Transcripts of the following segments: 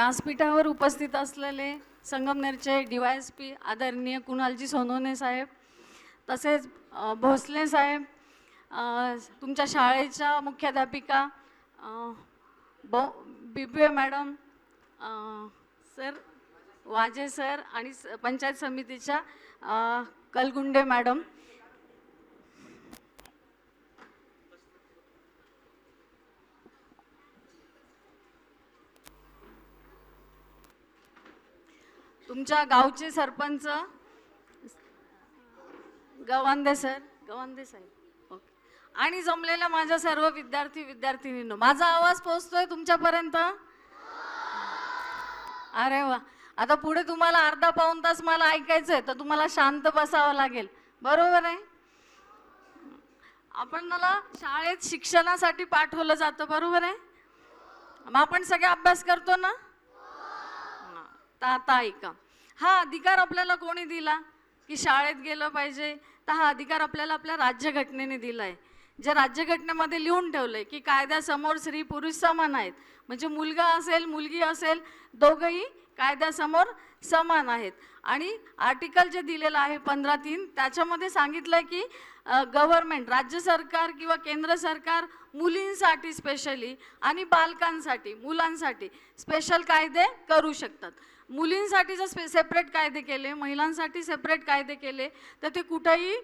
व्यासपीठावर उपस्थित असलेले संगमनेरचे DYSP आदरणीय कुणालजी सोनवणे साहेब, तसेच भोसले साहेब, तुमच्या शाळेच्या मुख्याध्यापिका BPA मॅडम, सर वाजे सर आणि पंचायत समितीच्या कलगुंडे मॅडम, तुमच्या गावचे सरपंच गवांदे साहेब, ओके, आणि जमलेल्या माझ्या सर्व विद्यार्थीनींनो, माझा आवाज पोहोचतोय तुमच्यापर्यंत? अरे वा. आता पुढे तुम्हाला अर्धा पाऊण तास मला ऐकायचंय, तर तुम्हाला शांत बसावं लागेल, बरोबर आहे? आपण मला शाळेत शिक्षणासाठी पाठवलं जातं, बरोबर आहे? मग आपण सगळे अभ्यास करतो ना? आता ऐका, हा अधिकार आपल्याला कोणी दिला की शाळेत गेलं पाहिजे? तर हा अधिकार आपल्याला आपल्या राज्यघटनेने दिलाय. जे राज्यघटनेमध्ये लिहून ठेवलंय की कायद्यासमोर स्त्री पुरुष समान आहेत, म्हणजे मुलगा असेल मुलगी असेल दोघंही कायद्यासमोर समान आहेत. आणि आर्टिकल जे दिलेलं आहे 15(3) त्याच्यामध्ये सांगितलंय की गव्हर्नमेंट, राज्य सरकार किंवा केंद्र सरकार मुलींसाठी स्पेशली आणि बालकांसाठी, मुलांसाठी स्पेशल कायदे करू शकतात. मुलींसाठी जर सेपरेट कायदे केले, महिलांसाठी सेपरेट कायदे केले, तर ते कुठेही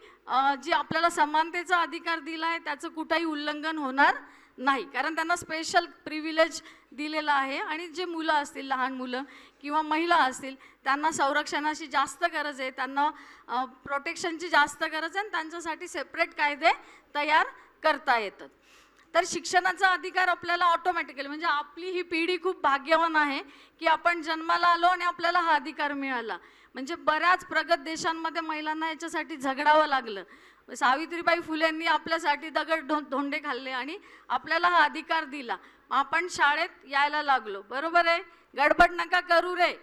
जी आपल्याला समानतेचा अधिकार दिला आहे त्याचं कुठेही उल्लंघन होणार नाही, कारण त्यांना स्पेशल प्रिव्हिलेज दिलेला आहे. आणि जे मुलं असतील, लहान मुलं किंवा महिला असतील, त्यांना संरक्षणाची जास्त गरज आहे, त्यांना प्रोटेक्शनची जास्त गरज आहे, आणि त्यांच्यासाठी सेपरेट कायदे तयार करता येतात. तर शिक्षणाचा अधिकार आपल्याला ऑटोमॅटिकली, म्हणजे आपली ही पिढी खूप भाग्यवान आहे की आपण जन्माला आलो आणि आपल्याला हा अधिकार मिळाला. म्हणजे बऱ्याच प्रगत देशांमध्ये महिलांना याच्यासाठी झगडावं लागलं. सावित्रीबाई फुलेंनी आपल्यासाठी दगड धोंडे खाल्ले आणि आपल्याला हा अधिकार दिला. आपण शाळेत यायला लागलो, बरोबर आहे? गडबड नका करू रे,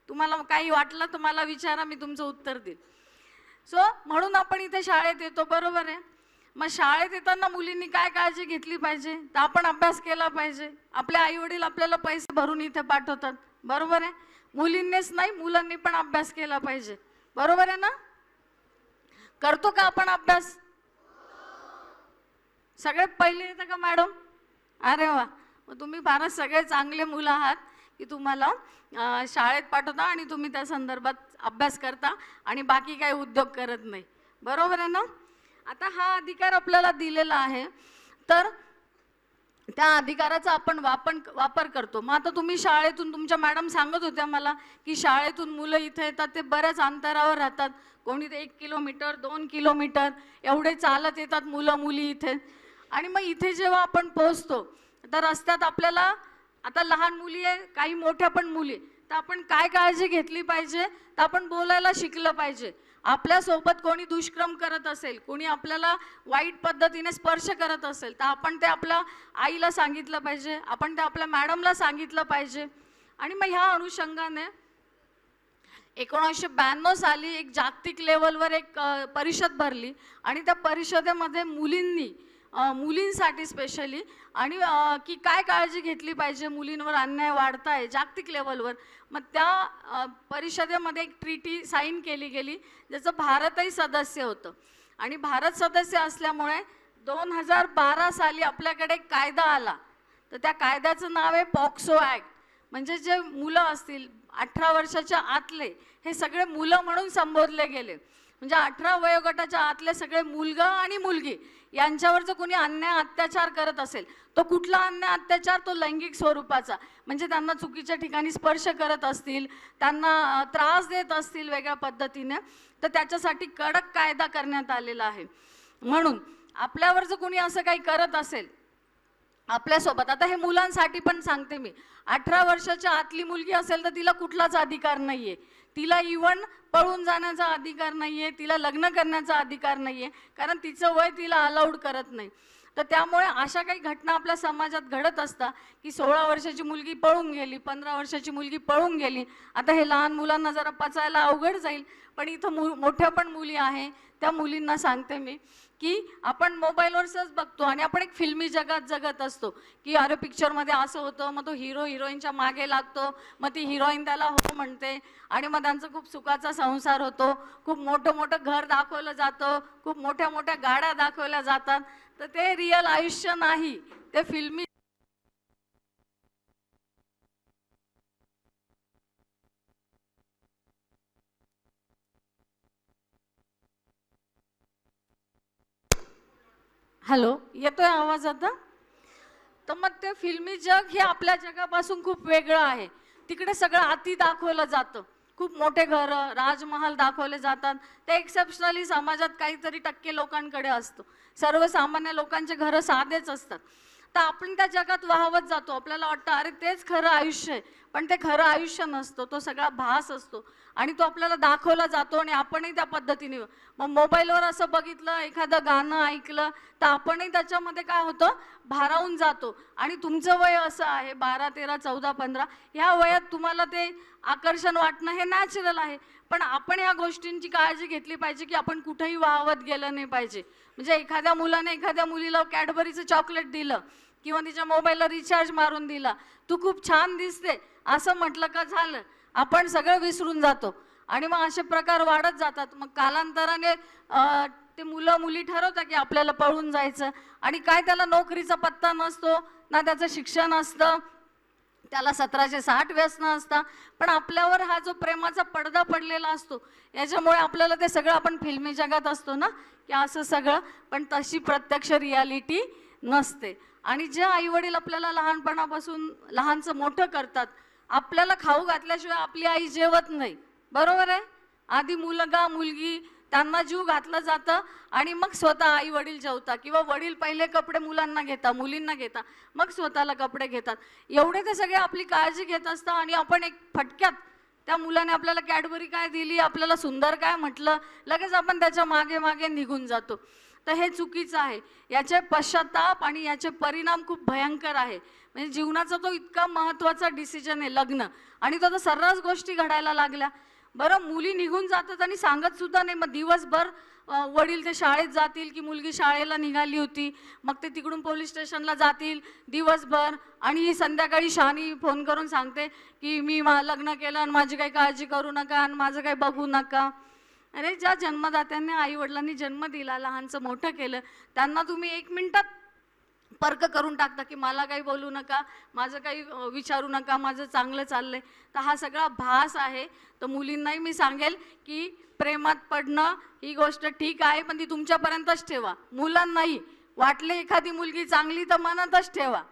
तुम्हाला काही वाटलं तर मला विचारा, मी तुमचं उत्तर देईल. म्हणून आपण इथे शाळेत येतो, बरोबर आहे? मग शाळेत येताना मुलींनी काय काळजी घेतली पाहिजे? तर आपण अभ्यास केला पाहिजे. आपले आई वडील आपल्याला पैसे भरून इथे पाठवतात, बरोबर आहे? मुलींनीच नाही, मुलांनी पण अभ्यास केला पाहिजे, बरोबर आहे ना? करतो का आपण अभ्यास? सगळ्यात पहिले येतं का मॅडम? अरे वा, मग तुम्ही फारच सगळे चांगले मुलं आहात की तुम्हाला शाळेत पाठवता आणि तुम्ही त्या संदर्भात अभ्यास करता आणि बाकी काही उद्योग करत नाही, बरोबर आहे ना? आता हा अधिकार आपल्याला दिलेला आहे, तर त्या अधिकाराचा आपण वापर करतो. मग आता तुम्ही शाळेतून, तुमच्या मॅडम सांगत होत्या मला की शाळेतून मुलं इथे येतात, ते बऱ्याच अंतरावर राहतात, कोणी ते 1 किलोमीटर 2 किलोमीटर एवढे चालत येतात मुलं मुली इथे. आणि मग इथे जेव्हा आपण पोहोचतो तर रस्त्यात आपल्याला, आता लहान मुली आहे, काही मोठ्या पण मुली, तर आपण काय काळजी घेतली पाहिजे? तर आपण बोलायला शिकलं पाहिजे. आपल्यासोबत कोणी दुष्कर्म करत असेल, कोणी आपल्याला वाईट पद्धतीने स्पर्श करत असेल, तर आपण ते आपल्या आईला सांगितलं पाहिजे, आपण ते आपल्या मॅडमला सांगितलं पाहिजे. आणि मग ह्या अनुषंगाने 1992 साली एक जागतिक लेवलवर एक परिषद भरली आणि त्या परिषदेमध्ये मुलींसाठी स्पेशली आणि की काय काळजी घेतली पाहिजे, मुलींवर अन्याय वाढताय जागतिक लेवलवर. मग त्या परिषदेमध्ये एक ट्रीटी साईन केली गेली, ज्याचं भारतही सदस्य होतं. आणि भारत सदस्य असल्यामुळे 2012 साली आपल्याकडे एक कायदा आला, तर त्या कायद्याचं नाव आहे पॉक्सो ॲक्ट. म्हणजे जे मुलं असतील 18 वर्षाच्या आतले, हे सगळे मुलं म्हणून संबोधले गेले. म्हणजे 18 वयोगटाच्या आतले सगळे, मुलगा आणि मुलगी यांच्यावर जर कोणी अन्याय अत्याचार करत असेल, तो कुठला अन्याय अत्याचार? तो लैंगिक स्वरूपाचा. म्हणजे त्यांना चुकीच्या ठिकाणी स्पर्श करत असतील, त्यांना त्रास देत असतील वेगळ्या पद्धतीने, तर त्याच्यासाठी कडक कायदा करण्यात आलेला आहे. म्हणून आपल्यावर जर कोणी असं काही करत असेल आपल्यासोबत, आता हे मुलांसाठी पण सांगते मी, 18 वर्षाच्या आतली मुलगी असेल तर तिला कुठलाच अधिकार नाहीये, तिला इव्हन पळून जाण्याचा अधिकार नाहीये, तिला लग्न करण्याचा अधिकार नाहीये, कारण तिचं वय तिला अलाउड करत नाही. तर त्यामुळे अशा काही घटना आपल्या समाजात घडत असतात की 16 वर्षाची मुलगी पळून गेली, 15 वर्षाची मुलगी पळून गेली. आता हे लहान मुलांना जरा पचायला अवघड जाईल, पण इथं मोठ्या पण मुली आहे, त्या मुलींना सांगते मी की आपण मोबाईलवर सहज बघतो आणि आपण एक फिल्मी जगात जगत असतो की अरे पिक्चरमध्ये असं होतं, मग तो हिरो हिरोईनच्या मागे लागतो, मग ती हिरोईन त्याला हो म्हणते आणि मग त्यांचा खूप सुखाचा संसार होतो, खूप मोठं मोठं घर दाखवलं जातं, खूप मोठ्या मोठ्या गाड्या दाखवल्या जातात. तर ते रिअल आयुष्य नाही, ते फिल्मी. हॅलो, येतोय आवाज आता? तर मग ते फिल्मी जग हे आपल्या जगापासून खूप वेगळं आहे. तिकडे सगळं अति दाखवलं जातं, खूप मोठे घरं, राजमहाल दाखवले जातात. ते एक्सेप्शनली समाजात काहीतरी टक्के लोकांकडे असतो. सर्वसामान्य लोकांचे घरं साधेच असतात. तर आपण त्या जगात वाहवत जातो. आपल्याला वाटतं अरे तेच खरं आयुष्य आहे, पण ते खरं आयुष्य नसतं. तो सगळा भास असतो आणि तो आपल्याला दाखवला जातो आणि आपणही त्या पद्धतीने मग मोबाईलवर असं बघितलं, एखादं गाणं ऐकलं तर आपणही त्याच्यामध्ये काय होतं, भारावून जातो. आणि तुमचं वय असं आहे 12, 13, 14, 15, ह्या वयात तुम्हाला ते आकर्षण वाटणं हे नॅचरल आहे. पण आपण ह्या गोष्टींची काळजी घेतली पाहिजे की आपण कुठेही वाहवत गेलं नाही पाहिजे. म्हणजे एखाद्या मुलाने एखाद्या मुलीला कॅडबरीचं चॉकलेट दिलं किंवा तिच्या मोबाईलला रिचार्ज मारून दिला, तू खूप छान दिसते असं म्हटलं का झालं, आपण सगळं विसरून जातो आणि मग असे प्रकार वाढत जातात. मग कालांतराने ते मुलं मुली ठरवतात की आपल्याला पळून जायचं आणि काय त्याला नोकरीचा पत्ता नसतो ना, त्याचं शिक्षण असतं, त्याला 1760 व्यसनं असतात. पण आपल्यावर हा जो प्रेमाचा पडदा पडलेला असतो याच्यामुळे आपल्याला ते सगळं, आपण फिल्मी जगात असतो ना की असं सगळं, पण तशी प्रत्यक्ष रियालिटी नसते. आणि जे आईवडील आपल्याला लहानपणापासून लहानचं मोठं करतात, आपल्याला खाऊ घातल्याशिवाय आपली आई जेवत नाही, बरोबर आहे? आधी मुलगा मुलगी त्यांना जीव घातलं जातं आणि मग स्वतः आई वडील जेवतात किंवा वडील पहिले कपडे मुलांना घेतात, मुलींना घेतात, मग स्वतःला कपडे घेतात. एवढे ते सगळे आपली काळजी घेत असतात आणि आपण एक फटक्यात त्या मुलाने आपल्याला कॅडबरी काय दिली, आपल्याला सुंदर काय म्हटलं, लगेच आपण त्याच्या मागे मागे निघून जातो. तर हे चुकीचं आहे. याचे पश्चाताप आणि याचे परिणाम खूप भयंकर आहे. म्हणजे जीवनाचा तो इतका महत्त्वाचा डिसिजन आहे लग्न, आणि तो तर सर्रास गोष्टी घडायला लागल्या. बरं, मुली निघून जातात आणि सांगत सुद्धा नाही. मग दिवसभर वडील ते शाळेत जातील की मुलगी शाळेला निघाली होती, मग ते तिकडून पोलीस स्टेशनला जातील दिवसभर, आणि संध्याकाळी शहाणी फोन करून सांगते की मी लग्न केलं आणि माझी काही काळजी करू नका आणि माझं काही बघू नका. अरे, ज्या जन्मदात्यांनी आई वडिलांनी जन्म दिला, लहानचं मोठं केलं, त्यांना तुम्ही 1 मिनिटात पर्क करून टाकता की मला काही बोलू नका, माझं काही विचारू नका, माझं चांगलं चाललंय. तर हा सगळा भास आहे. तर मुलींनाही मी सांगेल की प्रेमात पडणं ही गोष्ट ठीक आहे, पण ती तुमच्यापर्यंतच ठेवा. मुलांनाही वाटले एखादी मुलगी चांगली तर मनातच ठेवा.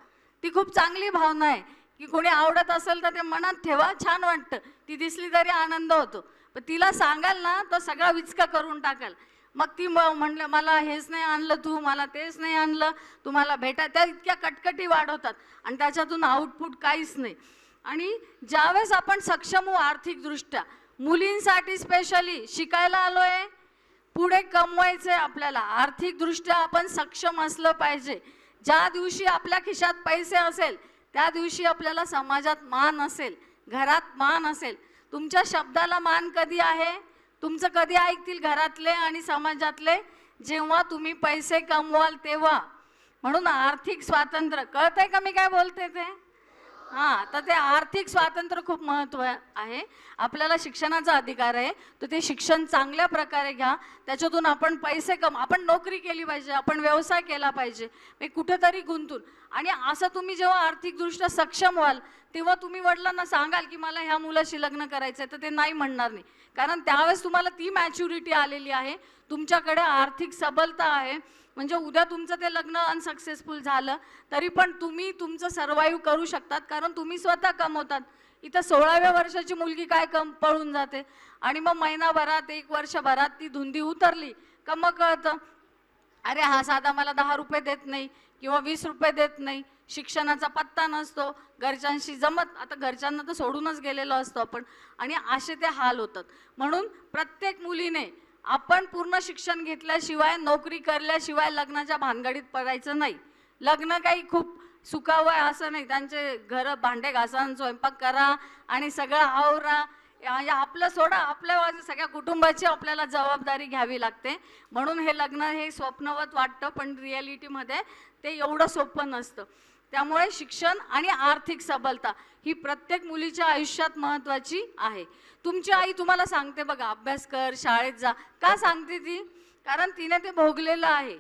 ती खूप चांगली भावना आहे की कोणी आवडत असेल तर ते मनात ठेवा, छान वाटतं. ती दिसली तरी आनंद होतो, पण तिला सांगाल ना तर सगळा विचका करून टाकाल. मग ती म्हणलं मला हेच नाही आणलं, तू मला तेच नाही आणलं, तुम्हाला भेटा, त्या इतक्या कटकटी वाढवतात आणि त्याच्यातून आउटपुट काहीच नाही. आणि ज्यावेळेस आपण सक्षम हो आर्थिकदृष्ट्या, मुलींसाठी स्पेशली शिकायला आलोय, पुढे कमवायचंय आपल्याला, आर्थिकदृष्ट्या आपण सक्षम असलं पाहिजे. ज्या दिवशी आपल्या खिशात पैसे असेल त्या दिवशी आपल्याला समाजात मान असेल, घरात मान असेल. तुमच्या शब्दाला मान कधी आहे, तुमचं कधी ऐकतील घरातले आणि समाजातले, जेव्हा तुम्ही पैसे कमवाल तेव्हा. म्हणून आर्थिक स्वातंत्र्य, कळतंय का मी काय बोलते ते? हां, तर ते आर्थिक स्वातंत्र्य खूप महत्त्व आहे. आपल्याला शिक्षणाचा अधिकार आहे, तर ते शिक्षण चांगल्या प्रकारे घ्या. त्याच्यातून आपण पैसे आपण नोकरी केली पाहिजे, आपण व्यवसाय केला पाहिजे, मी कुठेतरी गुंतून. आणि असं तुम्ही जेव्हा आर्थिकदृष्ट्या सक्षम व्हाल तेव्हा तुम्ही वडिलांना सांगाल की मला ह्या मुलाशी लग्न करायचं आहे, तर ते नाही म्हणणार नाही. कारण त्यावेळेस तुम्हाला ती मॅच्युरिटी आलेली आहे, तुमच्याकडे आर्थिक सबलता आहे. म्हणजे उद्या तुमचं ते लग्न अनसक्सेसफुल झालं तरी पण तुम्ही तुमचं सर्वाईव्ह करू शकतात, कारण तुम्ही स्वतः कमवतात. इथं 16व्या वर्षाची मुलगी काय पळून जाते आणि मग महिनाभरात 1 वर्षभरात ती धुंदी उतरली का मग कळतं अरे हा साधा मला 10 रुपये देत नाही किंवा 20 रुपये देत नाही, शिक्षणाचा पत्ता नसतो, घरच्यांशी जमत, आता घरच्यांना तर सोडूनच गेलेलो असतो आपण, आणि असे ते हाल होतात. म्हणून प्रत्येक मुलीने आपण पूर्ण शिक्षण घेतल्याशिवाय, नोकरी करल्याशिवाय लग्नाच्या भानगडीत पडायचं नाही. लग्न काही खूप सुखावं आहे असं नाही, त्यांचे घर भांडे घासा, स्वयंपाक करा आणि सगळं आवरा, आपलं सोडा, आपल्या सगळ्या कुटुंबाची आपल्याला जबाबदारी घ्यावी लागते. म्हणून हे लग्न हे स्वप्नवत वाटतं, पण रिॲलिटीमध्ये ते एवढं सोपं नसतं. त्यामुळे शिक्षण आणि आर्थिक सबलता ही प्रत्येक मुलीच्या आयुष्यात महत्त्वाची आहे. तुमची आई तुम्हाला सांगते बघा, अभ्यास कर, शाळेत जा. का सांगते ती? कारण तिने ते भोगलेलं आहे.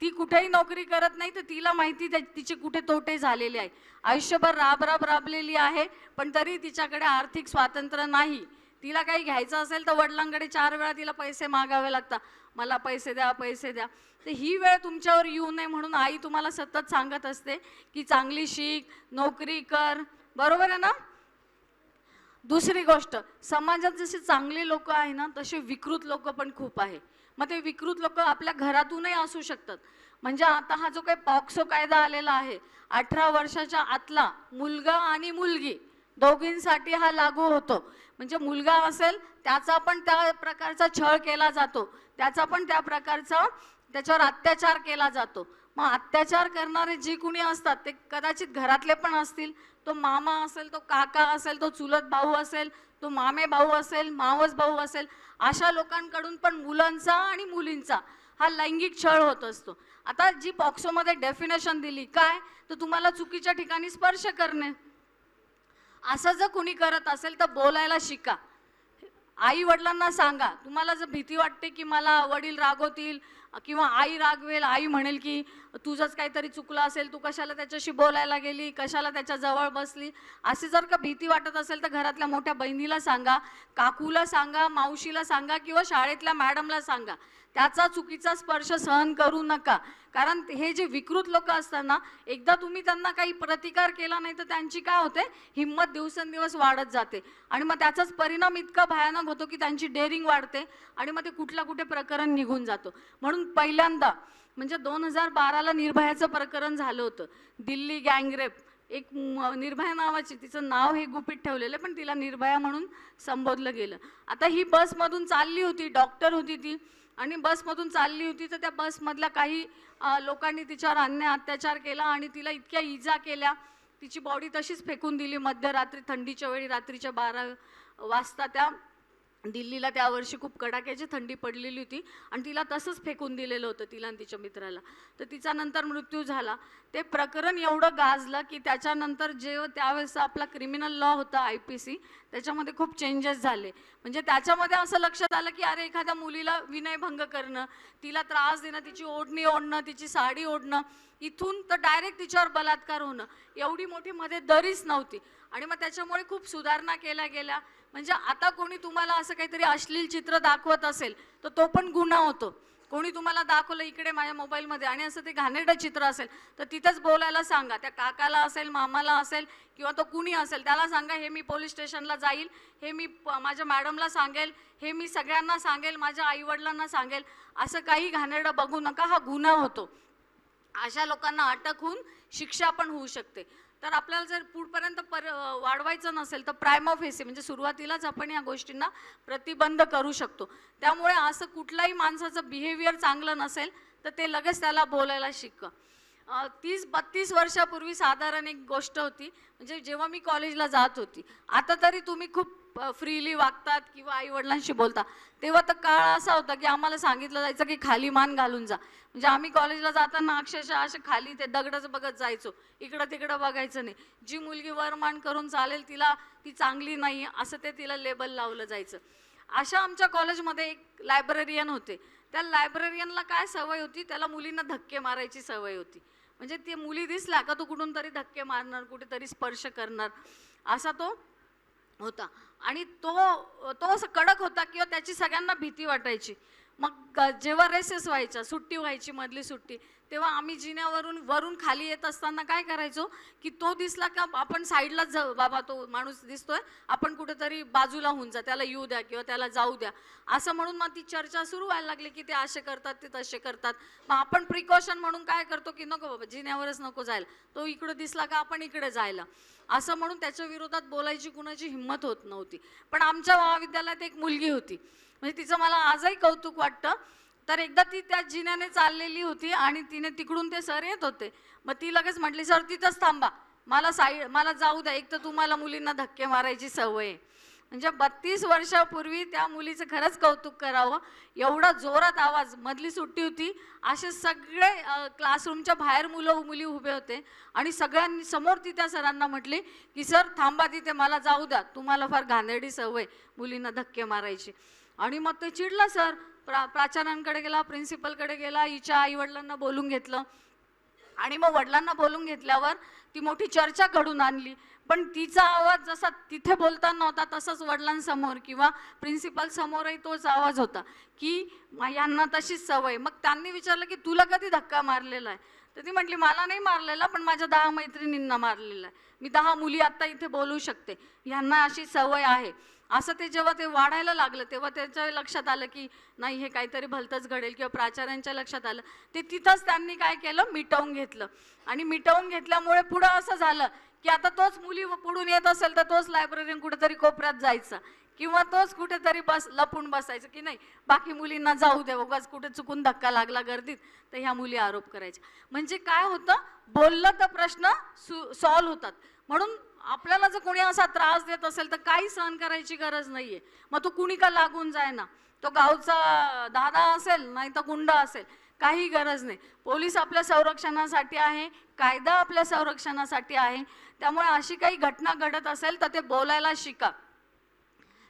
ती कुठेही नोकरी करत नाही, तर तिला माहिती तिचे कुठे तोटे झालेले आहे. आयुष्यभर राबलेली आहे, पण तरी तिच्याकडे आर्थिक स्वातंत्र्य नाही. तिला काही घ्यायचं असेल तर वडिलांकडे 4 वेळा तिला पैसे मागावे लागतात, मला पैसे द्या, पैसे द्या. तर ही वेळ तुमच्यावर येऊ नये म्हणून आई तुम्हाला सतत सांगत असते की चांगली शिक, नोकरी कर. बरोबर आहे ना? दुसरी गोष्ट, समाजात जसे चांगले लोक आहे ना, तसे विकृत लोक पण खूप आहे. मग ते विकृत लोक आपल्या घरातूनही असू शकतात. म्हणजे आता हा जो काही पॉक्सो कायदा आलेला आहे, 18 वर्षाच्या आतला मुलगा आणि मुलगी दोघींसाठी हा लागू होतो. म्हणजे मुलगा असेल त्याचा पण त्या प्रकारचा छळ केला जातो, त्याचा पण त्या प्रकारचा त्याच्यावर अत्याचार केला जातो. मग अत्याचार करणारे जे कुणी असतात ते कदाचित घरातले पण असतील. तो मामा असेल, तो काका असेल, तो चुलत भाऊ असेल, तो मामे भाऊ असेल, मावस भाऊ असेल. अशा लोकांकडून पण मुलांचा आणि मुलींचा हा लैंगिक छळ होत असतो. आता जी पॉक्सोमध्ये डेफिनेशन दिली काय, तर तुम्हाला चुकीच्या ठिकाणी स्पर्श करणे. असं जर कुणी करत असेल तर बोलायला शिका. आई वडिलांना सांगा. तुम्हाला जर भीती वाटते की मला वडील रागवतील किंवा आई रागवेल, आई म्हणेल की तुझंच काहीतरी चुकलं असेल, तू कशाला त्याच्याशी बोलायला गेली, कशाला त्याच्या जवळ बसली, असे जर का भीती वाटत असेल तर घरातल्या मोठ्या बहिणीला सांगा, काकूला सांगा, मावशीला सांगा किंवा शाळेतल्या मॅडमला सांगा. त्याचा चुकीचा स्पर्श सहन करू नका. कारण हे जे विकृत लोक असतात ना, एकदा तुम्ही त्यांना काही प्रतिकार केला नाही तर त्यांची काय होते, हिंमत दिवसेंदिवस वाढत जाते. आणि मग त्याचाच परिणाम इतका भयानक होतो की त्यांची डेअरिंग वाढते आणि मग ते कुठल्या कुठे प्रकरण निघून जातो. म्हणून पहिल्यांदा म्हणजे 2012ला निर्भयाचं प्रकरण झालं होतं, दिल्ली गँगरेप. एक निर्भया नावाची, तिचं नाव हे गुपित ठेवलेलं, पण तिला निर्भया म्हणून संबोधलं गेलं. आता ही बसमधून चालली होती, डॉक्टर होती ती, आणि बसमधून चालली होती. तर त्या बसमधल्या काही लोकांनी तिच्यावर अन्याय अत्याचार केला आणि तिला इतक्या इजा केल्या, तिची बॉडी तशीच फेकून दिली मध्यरात्री, थंडीच्या वेळी, रात्रीच्या 12 वाजता. त्या दिल्लीला त्या वर्षी खूप कडाक्याची थंडी पडलेली होती आणि तिला तसंच फेकून दिलेलं होतं, तिला आणि तिच्या मित्राला. तर तिचा नंतर मृत्यू झाला. ते प्रकरण एवढं गाजलं की त्याच्यानंतर जे त्यावेळेस आपला क्रिमिनल लॉ होता IPC, त्याच्यामध्ये खूप चेंजेस झाले. म्हणजे त्याच्यामध्ये असं लक्षात आलं की अरे, एखाद्या मुलीला विनयभंग करणं, तिला त्रास देणं, तिची ओढणी ओढणं, तिची साडी ओढणं, इथून तर डायरेक्ट तिच्यावर बलात्कार होणं, एवढी मोठी मध्ये दरीच नव्हती. आणि मग त्याच्यामुळे खूप सुधारणा केल्या गेल्या. म्हणजे आता कोणी तुम्हाला असं काहीतरी अश्लील चित्र दाखवत असेल तर तो पण गुन्हा होतो. कोणी तुम्हाला दाखवलं इकडे माझ्या मोबाईलमध्ये आणि असं ते घाणेरडं चित्र असेल तर तिथंच बोलायला सांगा. त्या काकाला असेल, मामाला असेल किंवा तो कुणी असेल त्याला सांगा, हे मी पोलीस स्टेशनला जाईल, हे मी माझ्या मॅडमला सांगेल, हे मी सगळ्यांना सांगेल, माझ्या आईवडिलांना सांगेल. असं काही घाणेरडं बघू नका, हा गुन्हा होतो. अशा लोकांना अटक होऊन शिक्षा पण होऊ शकते. तर आपल्याला जर पुढपर्यंत वाढवायचं नसेल तर प्राइम ऑफ एसी म्हणजे सुरुवातीलाच आपण या गोष्टींना प्रतिबंध करू शकतो. त्यामुळे असं कुठलाही माणसाचं बिहेवियर चांगलं नसेल तर ते लगेच त्याला बोलायला शिक. 30-32 वर्षापूर्वी साधारण एक गोष्ट होती. म्हणजे जेव्हा मी कॉलेजला जात होती, आता तरी तुम्ही खूप फ्रीली वागतात किंवा आई वडिलांशी बोलता, तेव्हा तर काळ असा होता की आम्हाला सांगितलं जायचं की खाली मान घालून जा. म्हणजे आम्ही कॉलेजला जाताना अक्षरशः असे खाली ते दगडच बघत जायचो, इकडं तिकडं बघायचं नाही. जी मुलगी वर मान करून चालेल ती चांगली नाही असं ते तिला लेबल लावलं जायचं. अशा आमच्या कॉलेजमध्ये एक लायब्ररियन होते. त्या लायब्ररियनला काय सवय होती, त्याला मुलींना धक्के मारायची सवय होती. म्हणजे ते मुली दिसल्या का तो कुठून तरी धक्के मारणार, कुठेतरी स्पर्श करणार, असा तो होता. आणि तो असं कडक होता किंवा त्याची सगळ्यांना भीती वाटायची. मग जेव्हा रेसेस व्हायच्या, सुट्टी व्हायची, मधली सुट्टी, तेव्हा आम्ही जिन्यावरून वरून खाली येत असताना काय करायचो की तो दिसला का आपण साईडलाच जाऊ, बाबा तो माणूस दिसतोय, आपण कुठेतरी बाजूला होऊन जा, त्याला येऊ द्या किंवा त्याला जाऊ द्या, असं म्हणून मग ती चर्चा सुरू व्हायला लागली की ते असे करतात, ते तसे करतात. मग आपण प्रिकॉशन म्हणून काय करतो की नको बाबा, जिन्यावरच नको जायला, तो इकडे दिसला का आपण इकडे जायला, असं म्हणून त्याच्या विरोधात बोलायची कुणाची हिंमत होत नव्हती. पण आमच्या महाविद्यालयात एक मुलगी होती, म्हणजे तिचं मला आजही कौतुक वाटतं. तर एकदा ती त्या जिन्याने चाललेली होती आणि तिने तिकडून ते सर येत होते. मग ती लगेच म्हटली, सर तिथंच थांबा, मला जाऊ द्या, एक तर तुम्हाला मुलींना धक्के मारायची सवय आहे. म्हणजे 32 वर्षापूर्वी त्या मुलीचं खरंच कौतुक करावं. एवढा जोरात आवाज, मधली सुट्टी होती, असे सगळे क्लासरूमच्या बाहेर मुलं मुली उभे होते आणि सगळ्यांनी समोर ती त्या सरांना म्हटली की सर थांबा तिथे, मला जाऊ द्या, तुम्हाला फार घाणेरडी सवय मुलींना धक्के मारायची. आणि मग ते चिडला सर. प्राचार्यांकडे गेला, प्रिन्सिपलकडे गेला, हिच्या आईवडिलांना बोलून घेतलं आणि मग वडिलांना बोलून घेतल्यावर ती मोठी चर्चा घडून आणली. पण तिचा आवाज जसा तिथे बोलताना होता तसाच वडिलांसमोर किंवा प्रिन्सिपल समोरही तोच आवाज होता की यांना तशीच सवय. मग त्यांनी विचारलं की तुला कधी धक्का मारलेला आहे? तर ती म्हटली मला नाही मारलेला, पण माझ्या 10 मैत्रिणींना मारलेला आहे. मी 10 मुली आत्ता इथे बोलू शकते, यांना अशी सवय आहे. असं ते जेव्हा ते वाढायला लागलं तेव्हा त्याच्या लक्षात आलं की नाही हे काहीतरी भलतंच घडेल, किंवा प्राचार्यांच्या लक्षात आलं. ते तिथंच त्यांनी काय केलं, मिटवून घेतलं. आणि मिटवून घेतल्यामुळे पुढं असं झालं की आता तोच मुली पुढून येत असेल तर तोच लायब्ररीन कुठेतरी कोपऱ्यात जायचा किंवा तोच कुठेतरी लपून बसायचं की नाही बाकी मुलींना जाऊ दे, उगाच कुठे चुकून धक्का लागला गर्दीत तर ह्या मुली आरोप करायच्या. म्हणजे काय होतं, बोललं तर प्रश्न सॉल्व्ह होतात. म्हणून आपल्याला जर कोणी असा त्रास देत असेल तर काही सहन करायची गरज नाहीये. मग तो कुणी का लागून जाय ना, तो गावचा दादा असेल नाही तर गुंडा असेल, काही गरज नाही. पोलीस आपल्या संरक्षणासाठी आहे, कायदा आपल्या संरक्षणासाठी आहे. त्यामुळे अशी काही घटना घडत असेल तर ते बोलायला शिका,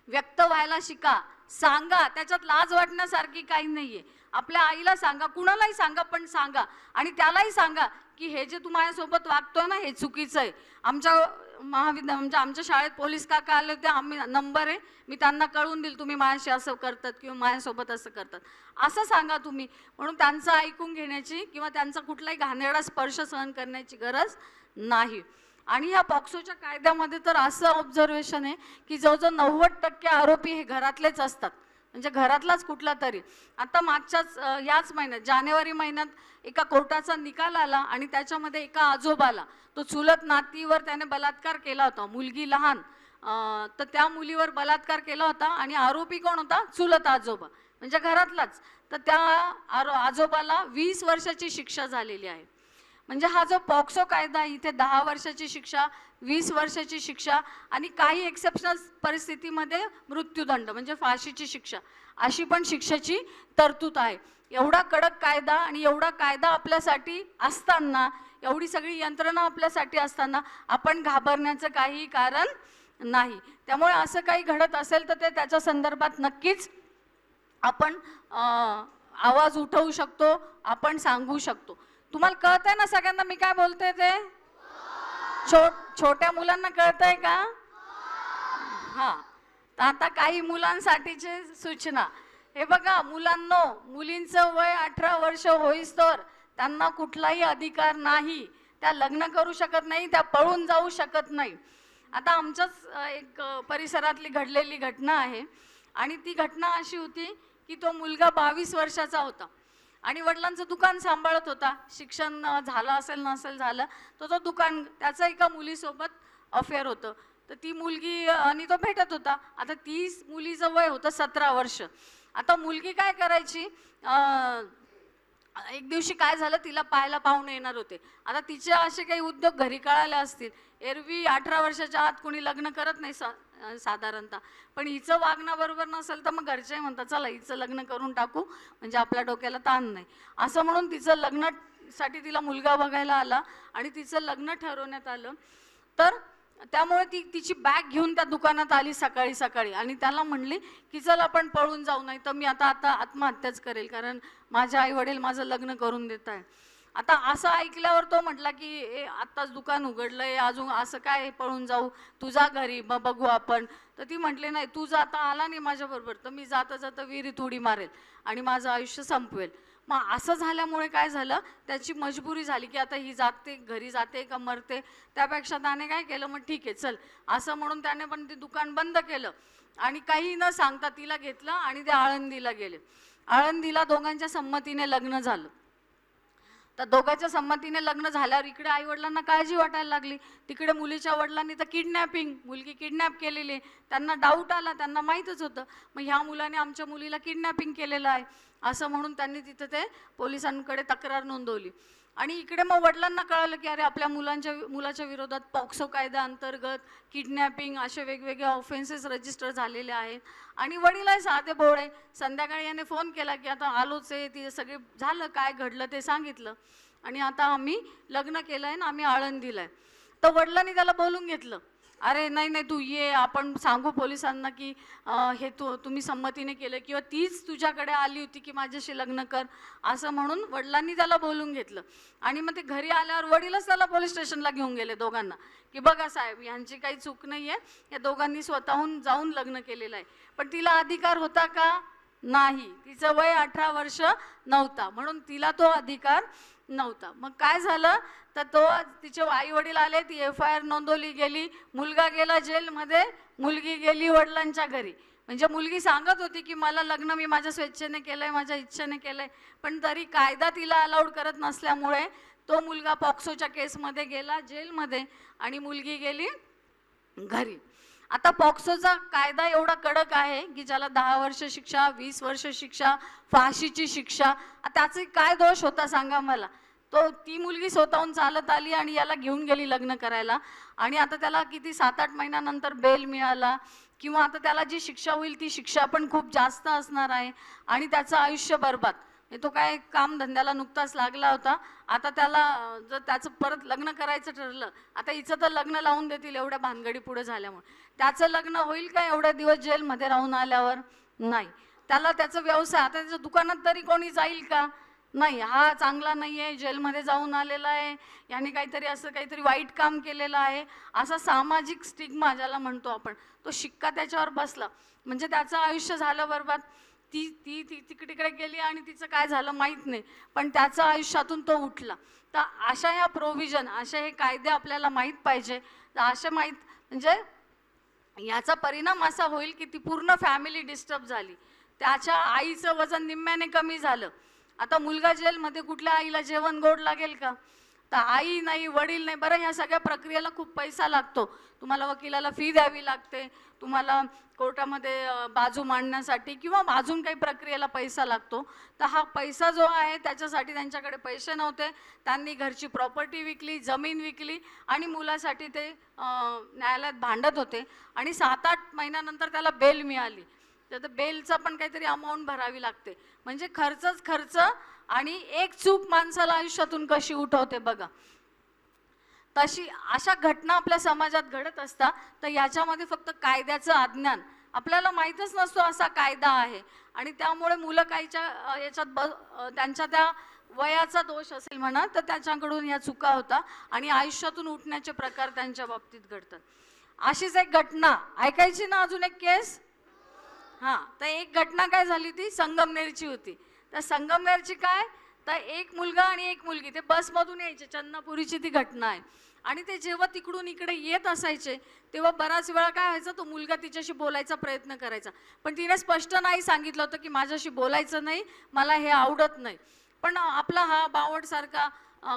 व्यक्त व्हायला शिका, सांगा. त्याच्यात लाज वाटण्यासारखी काही नाहीये. आपल्या आईला सांगा, कुणालाही सांगा, पण सांगा. आणि त्यालाही सांगा की हे जे तू माझ्यासोबत वागतोय ना हे चुकीचं आहे. आमच्या म्हणजे आमच्या शाळेत पोलीस काका आले होते, आम्ही नंबर आहे, मी त्यांना कळवून दिल तुम्ही माझ्याशी असं करतात किंवा माझ्यासोबत असं करतात, असं सांगा तुम्ही. म्हणून त्यांचं ऐकून घेण्याची किंवा त्यांचा कुठलाही घाणेरडा स्पर्श सहन करण्याची गरज नाही. आणि ह्या पॉक्सोच्या कायद्यामध्ये तर असं ऑब्झर्वेशन आहे की जवळजवळ 90% आरोपी हे घरातलेच असतात, म्हणजे घरातलाच कुठला तरी. आता मागच्याच याच महिन्यात जानेवारी महिन्यात एका कोर्टाचा निकाल आला आणि त्याच्यामध्ये एका आजोबाला, तो चुलत नातीवर त्याने बलात्कार केला होता, मुलगी लहान, तर त्या मुलीवर बलात्कार केला होता आणि आरोपी कोण होता, चुलत आजोबा, म्हणजे घरातलाच. तर त्या आजोबाला 20 वर्षाची शिक्षा झालेली आहे. म्हणजे हा जो पॉक्सो कायदा इथे 10 वर्षाची शिक्षा, 20 वर्षाची शिक्षा आणि काही एक्सेप्शनल परिस्थितीमध्ये मृत्यूदंड म्हणजे फाशीची शिक्षा, अशी पण शिक्षेची तरतूद आहे. एवढा कडक कायदा आणि एवढा कायदा आपल्यासाठी असताना, एवढी सगळी यंत्रणा आपल्यासाठी असताना आपण घाबरण्याचं काही कारण नाही. त्यामुळे असं काही घडत असेल तर ते त्याच्या संदर्भात नक्कीच आपण आवाज उठवू शकतो, आपण सांगू शकतो. तुम्हाला कळतंय ना सगळ्यांना मी काय बोलते ते? छोट्या मुलांना कळतंय का? हा. तर आता काही मुलांसाठीचे सूचना. हे बघा मुलांनो, मुलींचं वय 18 वर्ष होईस्तोवर त्यांना कुठलाही अधिकार नाही. त्या लग्न करू शकत नाही, त्या पळून जाऊ शकत नाही. आता आमच्याच एक परिसरातली घडलेली घटना आहे आणि ती घटना अशी होती की तो मुलगा 22 वर्षाचा होता आणि वडिलांचं दुकान सांभाळत होता. शिक्षण झालं असेल नसेल झालं, तो दुकान, त्याचं एका मुलीसोबत अफेअर होतं. तर ती मुलगी आणि तो भेटत होता. आता ती मुलीचं वय होतं 17 वर्ष. आता मुलगी काय करायची, एक दिवशी काय झालं, तिला पाहायला पाहुणे येणार होते. आता तिचे असे काही उद्योग घरी कळाले असतील. एरवी 18 वर्षाच्या आत कोणी लग्न करत नाही साधारणतः, पण हिचं वागणं बरोबर नसेल तर मग घरचे म्हणतात चला हिचं लग्न करून टाकू, म्हणजे आपल्या डोक्याला ताण नाही. असं म्हणून तिचं लग्नासाठी तिला मुलगा बघायला आला आणि तिचं लग्न ठरवण्यात आलं. तर त्यामुळे ती तिची बॅग घेऊन त्या दुकानात आली सकाळी सकाळी आणि त्याला म्हणली की चल आपण पळून जाऊ, नाही तर मी आता आत्महत्याच करेल, कारण माझे आई वडील माझं लग्न करून देत आहे. आता असं ऐकल्यावर तो म्हटला की आत्ताच दुकान उघडलंय, अजून असं काय पळून जाऊ, तुझा घरी बघू आपण. तर ती म्हटली नाही, तू जाता आला नाही माझ्याबरोबर तर मी जाता जाता विहिरीत उडी मारेल आणि माझं आयुष्य संपवेल. मग असं झाल्यामुळे काय झालं, त्याची मजबुरी झाली की आता ही जाते घरी जाते का मरते, त्यापेक्षा त्याने काय केलं, मग ठीक आहे चल असं म्हणून त्याने पण ते दुकान बंद केलं आणि काही न सांगता तिला घेतलं आणि ते आळंदीला गेले. आळंदीला दोघांच्या संमतीने लग्न झालं. तर दोघांच्या संमतीने लग्न झाल्यावर इकडे आई वडिलांना काळजी वाटायला लागली, तिकडे मुलीच्या वडिलांनी तर किडनॅपिंग, मुलगी किडनॅप केलेली. त्यांना डाऊट आला, त्यांना माहीतच होतं मग ह्या मुलाने आमच्या मुलीला किडनॅपिंग केलेलं आहे असं म्हणून त्यांनी तिथं ते पोलिसांकडे तक्रार नोंदवली. आणि इकडे मग वडिलांना कळालं की अरे आपल्या मुलाच्या विरोधात पॉक्सो कायदा अंतर्गत किडनॅपिंग असे वेगवेगळे ऑफेन्सेस रजिस्टर झालेले आहेत. आणि वडील आहे साधे भोळे, संध्याकाळी याने फोन केला की आता आलोच आहे, ते सगळे झालं काय घडलं ते सांगितलं आणि आता आम्ही लग्न केलं आहे ना आम्ही आळंदीला आहे. तर वडिलांनी त्याला बोलून घेतलं, अरे नाही नाही तू ये, आपण सांगू पोलिसांना की हे तुम्ही संमतीने केलं किंवा तीच तुझ्याकडे आली होती की माझ्याशी लग्न कर असं म्हणून वडिलांनी त्याला बोलून घेतलं. आणि मग ते घरी आल्यावर वडीलच त्याला पोलीस स्टेशनला घेऊन गेले दोघांना की बघा साहेब यांची काही चूक नाही आहे, या दोघांनी स्वतःहून जाऊन लग्न केलेलं आहे. पण तिला अधिकार होता का? नाही, तिचं वय 18 वर्ष नव्हता म्हणून तिला तो अधिकार नव्हता. मग काय झालं तर तो तिचे आई वडील आले, ती FIR नोंदवली गेली, मुलगा गेला जेलमध्ये, मुलगी गेली वडिलांच्या घरी. म्हणजे मुलगी सांगत होती की मला लग्न मी माझ्या स्वेच्छेने केलंय, माझ्या इच्छेने केलंय, पण तरी कायदा तिला अलाउड करत नसल्यामुळे तो मुलगा पॉक्सोच्या केसमध्ये गेला जेलमध्ये आणि मुलगी गेली घरी. आता पॉक्सोचा कायदा एवढा कडक आहे की ज्याला 10 वर्ष शिक्षा, 20 वर्ष शिक्षा, फाशीची शिक्षा. त्याचे काय दोष होता सांगा मला? ती मुलगी स्वतःहून चालत आली आणि याला घेऊन गेली लग्न करायला आणि आता त्याला किती 7-8 महिन्यानंतर बेल मिळाला किंवा आता त्याला जी शिक्षा होईल ती शिक्षा पण खूप जास्त असणार आहे आणि त्याचं आयुष्य बरबाद. तो काय काम धंद्याला नुकताच लागला होता, आता त्याला जर त्याचं परत लग्न करायचं ठरलं, आता हिचं तर लग्न लावून देतील एवढ्या भानगडी पुढे झाल्यामुळे, त्याचं लग्न होईल का एवढ्या दिवस जेलमध्ये राहून आल्यावर? नाही. त्याला त्याचं व्यवसाय, आता त्याच्या दुकानात तरी कोणी जाईल का? नाही, हा चांगला नाही आहे, जेलमध्ये जाऊन आलेला आहे, याने काहीतरी असं काहीतरी वाईट काम केलेलं आहे, असा सामाजिक स्टिग्मा ज्याला म्हणतो आपण, तो शिक्का त्याच्यावर बसला. म्हणजे त्याचं आयुष्य झालं बरबाद. ती तिकडे गेली आणि तिचं काय झालं माहीत नाही, पण त्याच्या आयुष्यातून तो उठला. तर अशा ह्या प्रोव्हिजन, अशा हे कायदे आपल्याला माहीत पाहिजे. अशा माहीत म्हणजे याचा परिणाम असा होईल की ती पूर्ण फॅमिली डिस्टर्ब झाली, त्याच्या आईचं वजन निम्म्याने कमी झालं. आता मुलगा जेलमध्ये, कुठल्या आईला जेवण गोड लागेल का? तर आई नाही, वडील नाही. बरं, ह्या सगळ्या प्रक्रियेला खूप पैसा लागतो, तुम्हाला वकिलाला फी द्यावी लागते, तुम्हाला कोर्टामध्ये बाजू मांडण्यासाठी किंवा अजून काही प्रक्रियेला पैसा लागतो. तर हा पैसा जो आहे त्याच्यासाठी त्यांच्याकडे पैसे नव्हते, त्यांनी घरची प्रॉपर्टी विकली, जमीन विकली आणि मुलासाठी ते न्यायालयात भांडत होते. आणि 7-8 महिन्यानंतर त्याला बेल मिळाली, तर बेलचा पण काहीतरी अमाऊंट भरावी लागते. म्हणजे खर्चच खर्च आणि एक चूक माणसाला आयुष्यातून कशी उठवते बघा. तशी अशा घटना आपल्या समाजात घडत असतात. तर याच्यामध्ये फक्त कायद्याचं अज्ञान, आपल्याला माहीतच नसतो असा कायदा आहे आणि त्यामुळे मुलं काहीच्या याच्यात त्यांच्या त्या वयाचा दोष असेल म्हणा, तर त्याच्याकडून या चुका होता आणि आयुष्यातून उठण्याचे प्रकार त्यांच्या बाबतीत घडतात. अशीच एक घटना ऐकायची ना, अजून एक केस. हां, तर एक घटना काय झाली, ती संगमनेरची होती. तर संगमनेरची काय, तर एक मुलगा आणि एक मुलगी ते बसमधून यायचे, चन्नापुरीची ती घटना आहे. आणि ते जेव्हा तिकडून इकडे येत असायचे तेव्हा बराच वेळा काय व्हायचं, तो मुलगा तिच्याशी बोलायचा प्रयत्न करायचा, पण तिने स्पष्ट नाही सांगितलं होतं की माझ्याशी बोलायचं नाही, मला हे आवडत नाही. पण आपला हा बावडसारखा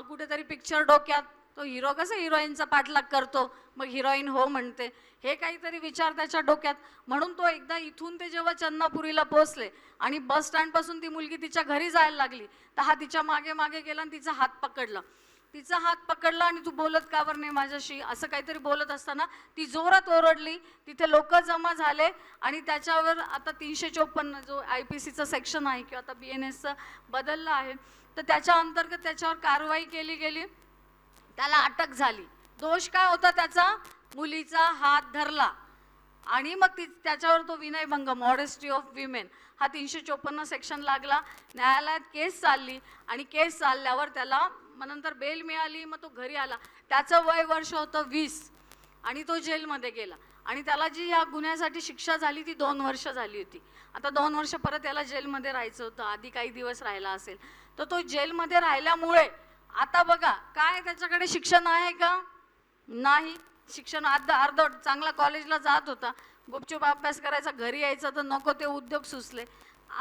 कुठेतरी पिक्चर डोक्यात, तो हिरो कसं हिरोईनचा पाठलाग करतो, मग हिरोईन हो म्हणते, हे काहीतरी विचार त्याच्या डोक्यात. म्हणून तो एकदा इथून ते जेव्हा चन्नापुरीला पोहोचले आणि बस स्टँडपासून ती मुलगी तिच्या घरी जायला लागली, तर हा तिच्या मागे मागे गेला आणि तिचा हात पकडला. आणि तू बोलत का बरं नाही माझ्याशी, असं काहीतरी बोलत असताना ती जोरात ओरडली. तिथे लोक जमा झाले आणि त्याच्यावर आता 354 जो IPCचं सेक्शन आहे किंवा आता BNSचं बदललं आहे, तर त्याच्या अंतर्गत त्याच्यावर कारवाई केली गेली, त्याला अटक झाली. दोष काय होता त्याचा, मुलीचा हात धरला आणि मग त्याच्यावर तो विनयभंग, मॉडेस्टी ऑफ विमेन, हा 354 सेक्शन लागला. न्यायालयात केस चालली आणि केस चालल्यावर त्याला नंतर बेल मिळाली, मग तो घरी आला. त्याचं वय वर्ष होतं 20 आणि तो जेलमध्ये गेला आणि त्याला जी ह्या गुन्ह्यासाठी शिक्षा झाली ती 2 वर्ष झाली होती. आता 2 वर्ष परत त्याला जेलमध्ये राहायचं होतं, आधी काही दिवस राहिला असेल, तर तो जेलमध्ये राहिल्यामुळे आता बघा काय त्याच्याकडे शिक्षण आहे का? नाही. शिक्षण अर्धवट, चांगला कॉलेजला जात होता, गुपचूप अभ्यास करायचा, घरी यायचं तर नको ते उद्योग सुचले,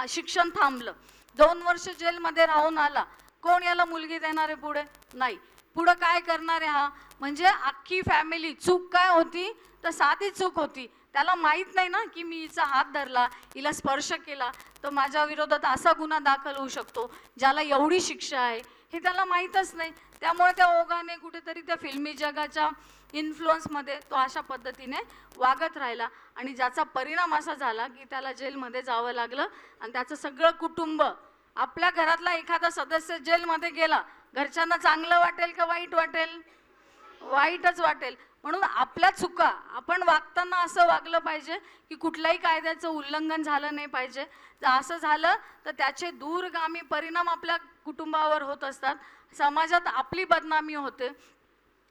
शिक्षण थांबलं. 2 वर्ष जेलमध्ये राहून आला. कोण याला मुलगी देणार आहे पुढे? नाही. पुढं काय करणार आहे हा? म्हणजे अख्खी फॅमिली. चूक काय होती, तर साधी चूक होती, त्याला माहीत नाही ना की मी हिचा हात धरला, हिला स्पर्श केला तर माझ्या विरोधात असा गुन्हा दाखल होऊ शकतो ज्याला एवढी शिक्षा आहे. हे त्याला माहीतच नाही. त्यामुळे त्या ओघाने कुठेतरी त्या फिल्मी जगाच्या इन्फ्लुअन्समध्ये तो अशा पद्धतीने वागत राहिला आणि ज्याचा परिणाम असा झाला की त्याला जेलमध्ये जावं लागलं आणि त्याचं सगळं कुटुंब, आपल्या घरातला एखादा सदस्य जेलमध्ये गेला, घरच्यांना चांगलं वाटेल का वाईट वाटेल? वाईटच वाटेल. म्हणून आपल्या चुका, आपण वागताना असं वागलं पाहिजे की कुठल्याही कायद्याचं उल्लंघन झालं नाही पाहिजे. जर असं झालं तर त्याचे दूरगामी परिणाम आपल्या कुटुंबावर होत असतात, समाजात आपली बदनामी होते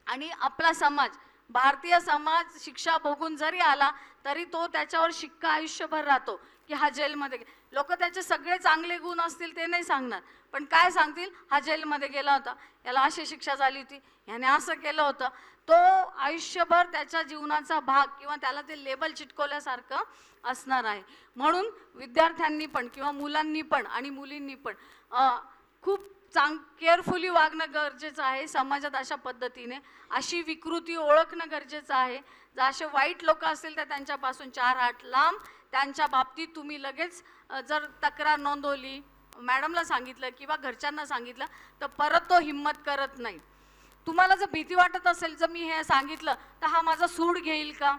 आणि आपला समाज, भारतीय समाज शिक्षा भोगून जरी आला तरी तो त्याच्यावर शिक्का आयुष्यभर राहतो की हा जेलमध्ये. लोक त्याचे सगळे चांगले गुण असतील ते नाही सांगणार, पण काय सांगतील, हा जेलमध्ये गेला होता, याला अशी शिक्षा झाली होती, याने असं केलं होतं. तो आयुष्यभर त्याच्या जीवनाचा भाग किंवा त्याला ते लेबल चिटकवल्यासारखं असणार आहे. म्हणून विद्यार्थ्यांनी पण किंवा मुलांनी पण आणि मुलींनी पण खूप केअरफुली वागणं गरजेचं आहे. समाजात अशा पद्धतीने अशी विकृती ओळखणं गरजेचं आहे. जर असे वाईट लोक असतील तर त्यांच्यापासून 4 हात लांब. त्यांच्या बाबतीत तुम्ही लगेच जर तक्रार नोंदवली, मॅडमला सांगितलं किंवा घरच्यांना सांगितलं तर परत तो हिम्मत करत नाही. तुम्हाला जर भीती वाटत असेल, जर मी हे सांगितलं तर हा माझा सूड घेईल का,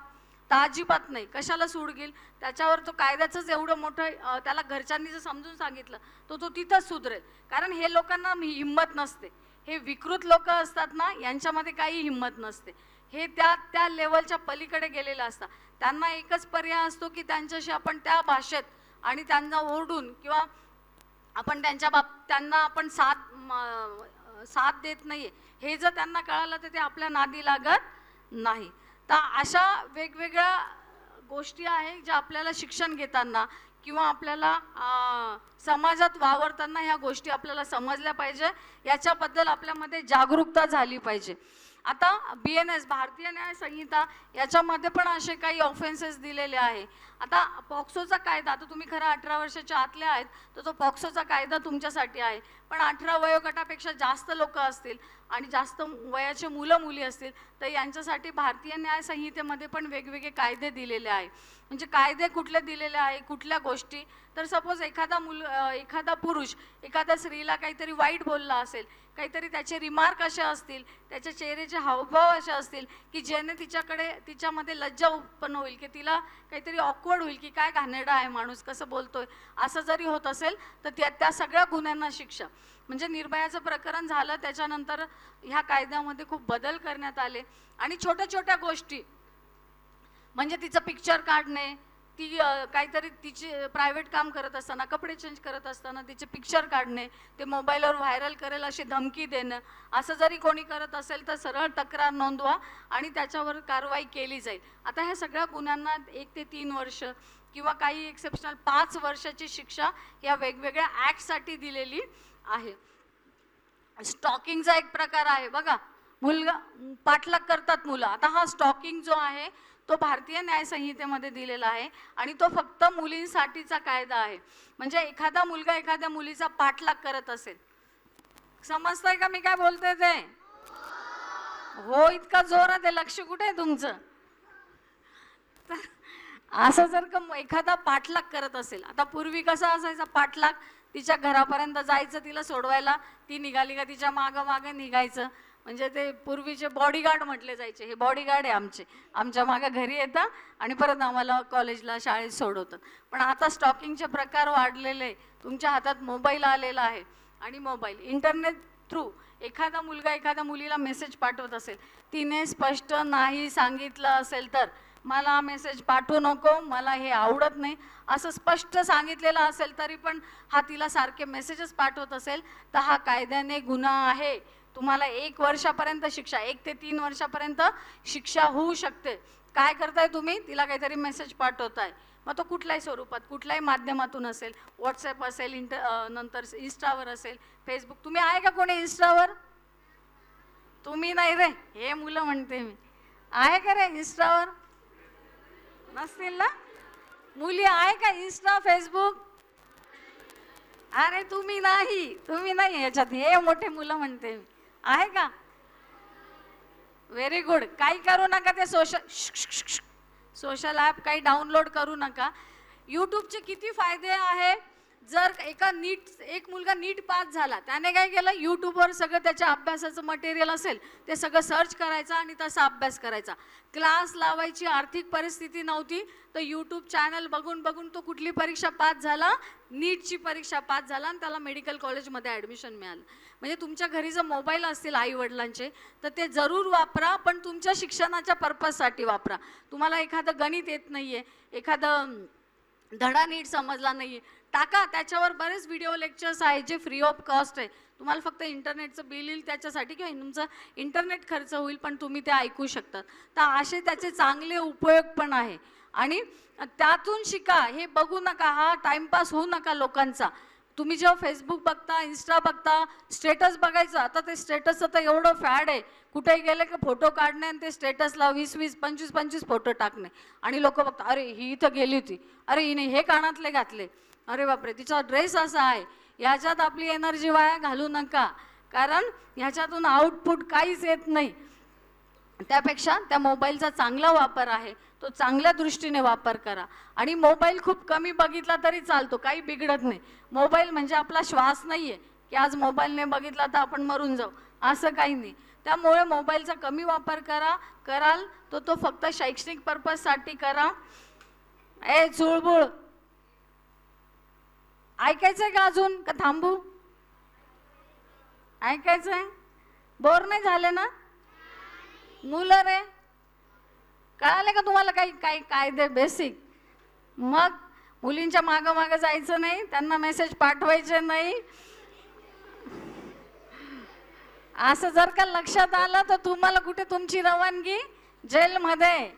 तर अजिबात नाही. कशाला सूड घेईल? त्याच्यावर तो कायद्याचंच एवढं मोठं, त्याला घरच्यांनी जर समजून सांगितलं तर तो तिथंच सुधरेल. कारण हे लोकांना हिम्मत नसते. हे विकृत लोक असतात ना, यांच्यामध्ये काही हिम्मत नसते. हे त्या लेवलच्या पलीकडे गेलेले असतात. त्यांना एकच पर्याय असतो की त्यांच्याशी आपण त्या भाषेत आणि त्यांना ओरडून किंवा आपण त्यांना आपण साथ देत नाहीये हे जर त्यांना कळालं तर ते आपल्या नादी लागत नाही. तर अशा वेगवेगळ्या गोष्टी आहेत ज्या आपल्याला शिक्षण घेताना किंवा आपल्याला समाजात वावरताना ह्या गोष्टी आपल्याला समजल्या पाहिजे. याच्याबद्दल आपल्यामध्ये जागरूकता झाली पाहिजे. आता BNS भारतीय न्याय संहिता याच्यामध्ये पण असे काही ऑफेन्सेस दिलेले आहे. आता पॉक्सोचा कायदा, आता तुम्ही खरं 18 वर्षाच्या आतले आहेत तर तो पॉक्सोचा कायदा तुमच्यासाठी आहे. पण 18 वयोगटापेक्षा जास्त लोक असतील आणि जास्त वयाचे मुलं मुली असतील तर यांच्यासाठी भारतीय न्याय संहितेमध्ये पण वेगवेगळे कायदे दिलेले आहे. म्हणजे कायदे कुठले दिलेले आहे, कुठल्या गोष्टी, तर सपोज एखादा पुरुष एखाद्या स्त्रीला काहीतरी वाईट बोलला असेल, काहीतरी त्याचे रिमार्क असे असतील, त्याच्या चेहऱ्याचे हावभाव असे असतील की ज्याने तिच्यामध्ये लज्जा उत्पन्न होईल, की तिला काहीतरी ऑकवर्ड होईल की काय घाणेरडा आहे माणूस, कसं बोलतोय, असं जरी होत असेल तर त्या सगळ्या गुन्ह्यांना शिक्षा. म्हणजे निर्भयाचं प्रकरण झालं त्याच्यानंतर ह्या कायद्यामध्ये खूप बदल करण्यात आले. आणि छोट्या छोट्या गोष्टी म्हणजे तिचं पिक्चर काढणे, ती काहीतरी तिचे प्रायव्हेट काम करत असताना, कपडे चेंज करत असताना तिचे पिक्चर काढणे, ते मोबाईलवर व्हायरल करेल अशी धमकी देणं, असं जरी कोणी करत असेल तर सरळ तक्रार नोंदवा आणि त्याच्यावर कारवाई केली जाईल. आता ह्या सगळ्या गुन्ह्यांना 1 ते 3 वर्ष किंवा काही एक्सेप्शनल 5 वर्षाची शिक्षा या वेगवेगळ्या ॲक्टसाठी दिलेली आहे. स्टॉकिंगचा एक प्रकार आहे बघा, मुलगा पाठलाग करतात मुलं. आता हा स्टॉकिंग जो आहे तो भारतीय न्याय संहितेमध्ये दिलेला आहे आणि तो फक्त मुलींसाठीचा कायदा आहे. म्हणजे एखादा मुलगा एखाद्या मुलीचा पाठलाग करत असेल, समजतंय का मी काय बोलते ते? हो, इतका जोरात आहे, लक्ष कुठे आहे तुमचं? असं जर का एखादा पाठलाग करत असेल, आता पूर्वी कसा असायचा पाठलाग, तिच्या घरापर्यंत जायचं तिला सोडवायला, ती निघाली का तिच्या मागं मागं निघायचं. म्हणजे ते पूर्वीचे बॉडीगार्ड म्हटले जायचे, हे बॉडीगार्ड आहे आमच्या मागं घरी येतात आणि परत आम्हाला कॉलेजला शाळेत सोडवतात. पण आता स्टॉकिंगचे प्रकार वाढलेले, तुमच्या हातात मोबाईल आलेला आहे आणि मोबाईल इंटरनेट थ्रू एखादा मुलगा एखाद्या मुलीला मेसेज पाठवत असेल, तिने स्पष्ट नाही सांगितलं असेल तर मला मेसेज पाठवू नको, मला हे आवडत नाही असं स्पष्ट सांगितलेलं असेल तरी पण हा तिला सारखे मेसेजेस पाठवत असेल तर हा कायद्याने गुन्हा आहे. तुम्हाला 1 वर्षापर्यंत शिक्षा, 1 ते 3 वर्षापर्यंत शिक्षा होऊ शकते. काय करताय तुम्ही? तिला काहीतरी मेसेज पाठवताय, मग तो कुठल्याही स्वरूपात कुठल्याही माध्यमातून असेल, व्हॉट्सॲप असेल, नंतर इंस्टावर असेल, फेसबुक. तुम्ही आहे का कोणी इंस्टावर? तुम्ही नाही रे, हे मुलं म्हणते मी. आहे का रे इंस्टावर? नसतील ना? मुली आहे का इंस्टा फेसबुक? अरे तुम्ही नाही याच्यात, हे मोठे मुलं म्हणते मी. आहे का? Very good. काही करू नका ते सोशल ॲप काही डाउनलोड करू नका. यूट्यूबचे किती फायदे आहे, जर एक मुलगा नीट पास झाला, त्याने काय केलं, यूट्यूबवर सगळं त्याच्या अभ्यासाचं मटेरियल असेल ते सगळं सर्च करायचं आणि तसा अभ्यास करायचा. क्लास लावायची आर्थिक परिस्थिती नव्हती, तर यूट्यूब चॅनल बघून बघून तो कुठली परीक्षा पास झाला, नीटची परीक्षा पास झाला आणि त्याला मेडिकल कॉलेजमध्ये ॲडमिशन मिळालं. म्हणजे तुमच्या घरी जर मोबाईल असतील आई वडिलांचे तर ते जरूर वापरा, पण तुमच्या शिक्षणाच्या पर्पजसाठी वापरा. तुम्हाला एखादं गणित येत नाही आहे, एखादं धडा नीट समजला नाही आहे, टाका. त्याच्यावर बरेच व्हिडिओ लेक्चर्स आहेत जे फ्री ऑफ कॉस्ट आहे. तुम्हाला फक्त इंटरनेटचं बिल येईल त्याच्यासाठी, किंवा तुमचं इंटरनेट खर्च होईल, पण तुम्ही ते ऐकू शकतात. तर असे त्याचे चांगले उपयोग पण आहे आणि त्यातून शिका. हे बघू नका, हा टाइमपास होऊ नका लोकांचा. तुम्ही जेव्हा फेसबुक बघता, इंस्टा बघता, स्टेटस बघायचं. आता ते स्टेटसचं तर एवढं फॅड आहे, कुठेही गेले की फोटो काढणे आणि ते स्टेटसला 20-20, 25-25 फोटो टाकणे आणि लोक बघतात, अरे ही इथं गेली होती, अरे हिने हे कानातले घातले, अरे बापरे तिचा ड्रेस असा आहे. याच्यात आपली एनर्जी वाया घालू नका, कारण ह्याच्यातून आउटपुट काहीच येत नाही. त्यापेक्षा त्या मोबाईलचा चांगला वापर आहे, तो चांगल्या दृष्टीने वापर करा. आणि मोबाईल खूप कमी बघितला तरी चालतो, काही बिघडत नाही. मोबाईल म्हणजे आपला श्वास नाही आहे की आज मोबाईलने बघितला तर आपण मरून जाऊ, असं काही नाही. त्यामुळे मोबाईलचा कमी वापर कराल तो फक्त शैक्षणिक पर्पजसाठी करा. चुळबुळ ऐकायचंय का अजून, का थांबू? ऐकायचंय? बोर नाही झाले ना मुलं रे? कळाले का तुम्हाला काही काही कायदे बेसिक? मग मुलींच्या मागं मागं जायचं नाही, त्यांना मेसेज पाठवायचे नाही. असं जर का लक्षात आलं तर तुम्हाला कुठे तुमची रवानगी जेलमध्ये.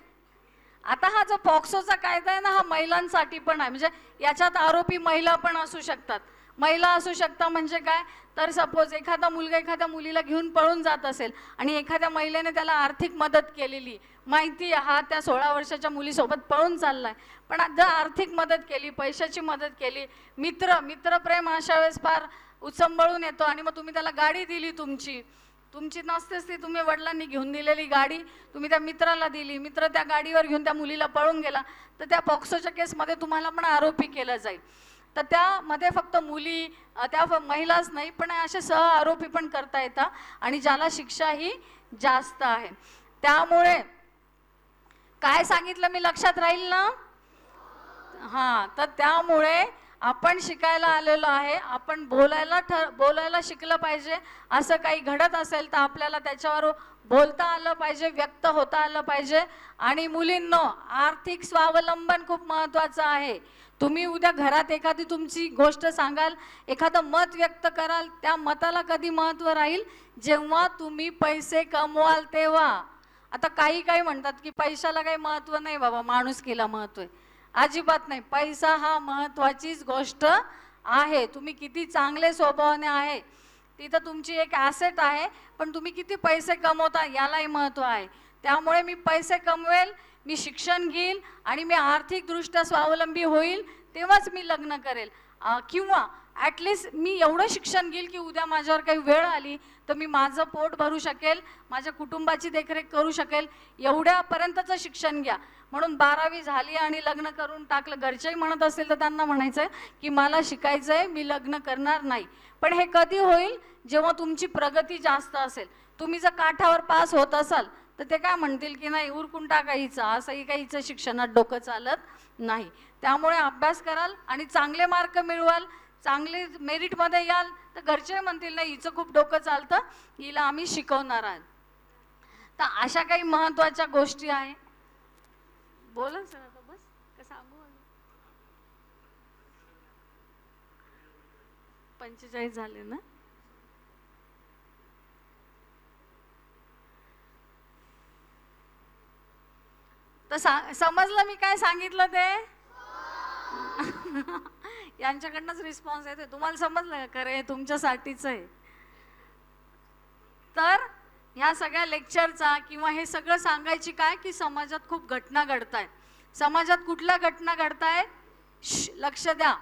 आता हा जो पॉक्सोचा कायदा आहे ना, हा महिलांसाठी पण आहे. म्हणजे याच्यात आरोपी महिला पण असू शकतात. महिला असू शकता म्हणजे काय, तर सपोज एखादा मुलगा एखाद्या मुलीला घेऊन पळून जात असेल आणि एखाद्या महिलेने त्याला आर्थिक मदत केलेली, माहिती हा त्या 16 वर्षाच्या मुलीसोबत पळून चाललाय, पण जर आर्थिक मदत केली, पैशाची मदत केली, मित्रप्रेम अशा वेळेस फार उचंबळून येतो आणि मग तुम्ही त्याला गाडी दिली, तुमची नसतेच ती, तुम्ही वडिलांनी घेऊन दिलेली गाडी तुम्ही त्या मित्राला दिली, मित्र त्या गाडीवर घेऊन त्या मुलीला पळून गेला, तर त्या पॉक्सोच्या केसमध्ये तुम्हाला पण आरोपी केलं जाईल. तर त्यामध्ये फक्त मुली, त्या महिलाच नाही, पण असे सह आरोपी पण करता येतात आणि ज्याला शिक्षा ही जास्त आहे. त्यामुळे काय सांगितलं मी, लक्षात राहील ना? हां, तर त्यामुळे आपण शिकायला आलेलो आहे, आपण बोलायला शिकलं पाहिजे. असं काही घडत असेल तर आपल्याला त्याच्यावर बोलता आलं पाहिजे, व्यक्त होता आलं पाहिजे. आणि मुलींनो, आर्थिक स्वावलंबन खूप महत्त्वाचं आहे. तुम्ही उद्या घरात एखादी तुमची गोष्ट सांगाल, एखादं मत व्यक्त कराल, त्या मताला कधी महत्त्व राहील, जेव्हा तुम्ही पैसे कमवाल तेव्हा. आता काही म्हणतात की पैशाला काही महत्त्व नाही बाबा, माणुसकीला महत्त्व आहे. अजिबात नाही. पैसा हा महत्त्वाचीच गोष्ट आहे. तुम्ही किती चांगले स्वभावाने आहे तिथं तुमची एक ॲसेट आहे, पण तुम्ही किती पैसे कमवता यालाही महत्त्व आहे. त्यामुळे मी पैसे कमवेल, मी शिक्षण घेईल आणि मी आर्थिकदृष्ट्या स्वावलंबी होईल, तेव्हाच मी लग्न करेल. किंवा ॲटलिस्ट मी एवढं शिक्षण घेईल की उद्या माझ्यावर काही वेळ आली तर मी माझं पोट भरू शकेल, माझ्या कुटुंबाची देखरेख करू शकेल. एवढ्यापर्यंतचं शिक्षण घ्या. म्हणून 12वी झाली आणि लग्न करून टाकलं, घरचेही म्हणत असेल तर त्यांना म्हणायचं आहे की मला शिकायचं आहे, मी लग्न करणार नाही. पण हे कधी होईल, जेव्हा तुमची प्रगती जास्त असेल. तुम्ही जर काठावर पास होत असाल तर ते काय म्हणतील की नाही उरकून टाकायचं, असंही काही हिचं शिक्षणात डोकं चालत नाही. त्यामुळे अभ्यास कराल आणि चांगले मार्क मिळवाल, चांगले मेरिटमध्ये याल तर घरचे म्हणतील नाही हिचं खूप डोकं चालतं, हिला आम्ही शिकवणार आहोत. तर अशा काही महत्त्वाच्या गोष्टी आहे. बोला सर, आता बस का सांगू? 45 झाले ना? तर समजलं मी काय सांगितलं ते? यांच्याकडनंच रिस्पॉन्स येते. तुम्हाला समजलं का? खरं हे तुमच्यासाठीच आहे. तर ह्या सगळ्या लेक्चरचा किंवा हे सगळं सांगायची काय की समाजात खूप घटना घडतायत. समाजात कुठल्या घटना घडतायत? लक्ष द्या.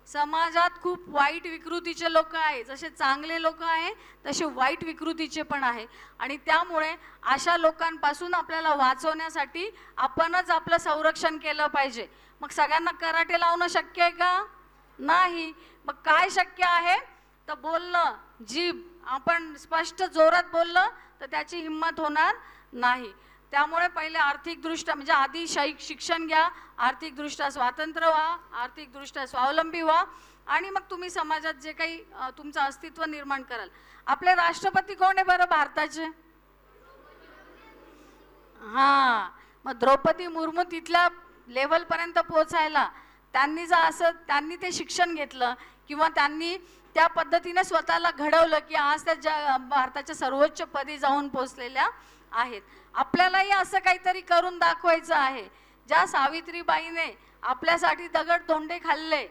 समाजात खूप वाईट विकृतीचे लोक आहे. जसे चांगले लोक आहे तसे वाईट विकृतीचे पण आहे. आणि त्यामुळे अशा लोकांपासून आपल्याला वाचवण्यासाठी आपणच आपलं संरक्षण केलं पाहिजे. मग सगळ्यांना कराटे लावणं शक्य आहे का? नाही. मग काय शक्य आहे? तर बोलणं, जीभ आपण स्पष्ट जोरात बोललं तर त्याची हिंमत होणार नाही. त्यामुळे पहिले आर्थिकदृष्ट्या म्हणजे आधी शिक्षण घ्या, आर्थिकदृष्ट्या स्वतंत्र व्हा, आर्थिकदृष्ट्या स्वावलंबी व्हा आणि मग तुम्ही समाजात जे काही तुमचं अस्तित्व निर्माण कराल. आपले राष्ट्रपती कोण आहे बरं भारताचे? हां, मग द्रौपदी मुर्मू तिथल्या लेवलपर्यंत पोहोचायला त्यांनी ते शिक्षण घेतलं किंवा त्यांनी त्या पद्धतीने स्वतःला घडवलं की आज त्या भारताच्या सर्वोच्च पदी जाऊन पोहोचलेल्या आहेत. आपल्यालाही असं काहीतरी करून दाखवायचं आहे. ज्या सावित्रीबाईने आपल्यासाठी दगड धोंडे खाल्ले,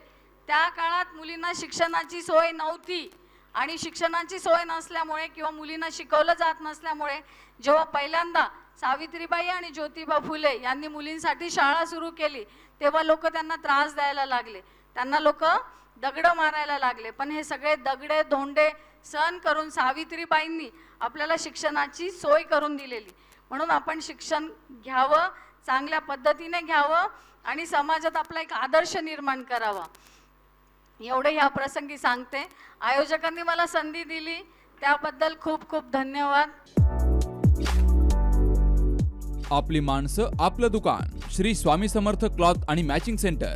त्या काळात मुलींना शिक्षणाची सोय नव्हती आणि शिक्षणाची सोय नसल्यामुळे किंवा मुलींना शिकवलं जात नसल्यामुळे जेव्हा पहिल्यांदा सावित्रीबाई आणि ज्योतिबा फुले यांनी मुलींसाठी शाळा सुरू केली तेव्हा लोक त्यांना त्रास द्यायला लागले, त्यांना लोक दगड मारायला लागले. पण हे सगळे दगडे धोंडे सहन करून सावित्रीबाईंनी आपल्याला शिक्षणाची सोय करून दिलेली. म्हणून आपण शिक्षण घ्यावं, चांगल्या पद्धतीने घ्यावं आणि समाजात आपला एक आदर्श निर्माण करावा. एवढे ह्या प्रसंगी सांगते. आयोजकांनी मला संधी दिली त्याबद्दल खूप खूप धन्यवाद. आपली माणसं आपलं दुकान, श्री स्वामी समर्थ क्लॉथ आणि मॅचिंग सेंटर,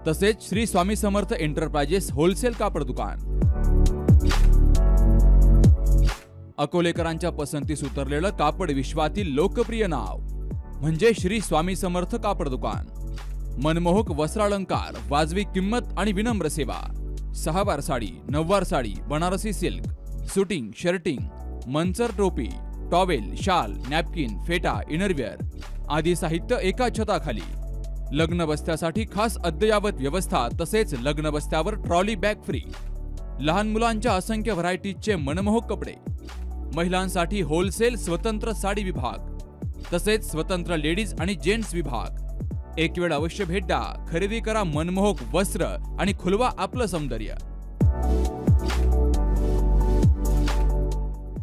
तसेच श्री स्वामी समर्थ एंटरप्राइजेस होलसेल कापड दुकान. अकोलेकरांच्या पसंतीस उतरलेलं कापड विश्वातील लोकप्रिय नाव म्हणजे श्री स्वामी समर्थ कापड दुकान. मनमोहक वस्त्रालंकार, वाजवी किंमत आणि विनम्र सेवा. 6 वार साडी, 9 वार sari, Banarasi silk, suiting, shirting, Manchar टोपी, टॉवेल, शाल, नॅपकिन, फेटा, इनरवेअर आदी साहित्य एका छताखाली. लग्न बस्त्यासाठी खास अद्ययावत व्यवस्था, तसेच लग्न बस्त्यावर ट्रॉली बॅग फ्री. लहान मुलांच्या असंख्य व्हरायटीजचे मनमोहक कपडे. महिलांसाठी होलसेल स्वतंत्र साडी विभाग, तसेच स्वतंत्र लेडीज आणि जेंट्स विभाग. एक वेळ अवश्य भेट द्या. खरेदी करा मनमोहक वस्त्र आणि खुलवा आपलं सौंदर्य.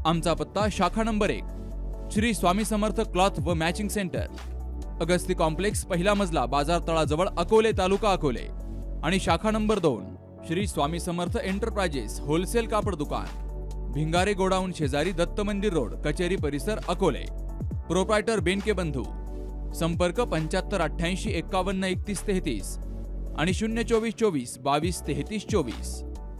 आमचा पत्ता शाखा नंबर 1 श्री स्वामी समर्थ क्लॉथ व मॅचिंग सेंटर, अगस्ती कॉम्प्लेक्स, पहिला मजला, बाजार तळाजवळ, अकोले, तालुका अकोले. आणि शाखा number 2 Shri Swami Samarth enterprises wholesale कापड दुकान, भिंगारे गोडाऊन शेजारी, दत्त मंदिर रोड, कचेरी परिसर, अकोले. प्रोप्रायटर बेनके बंधू. संपर्क 75 88 51 31 33 आणि 024 24 22 33 24.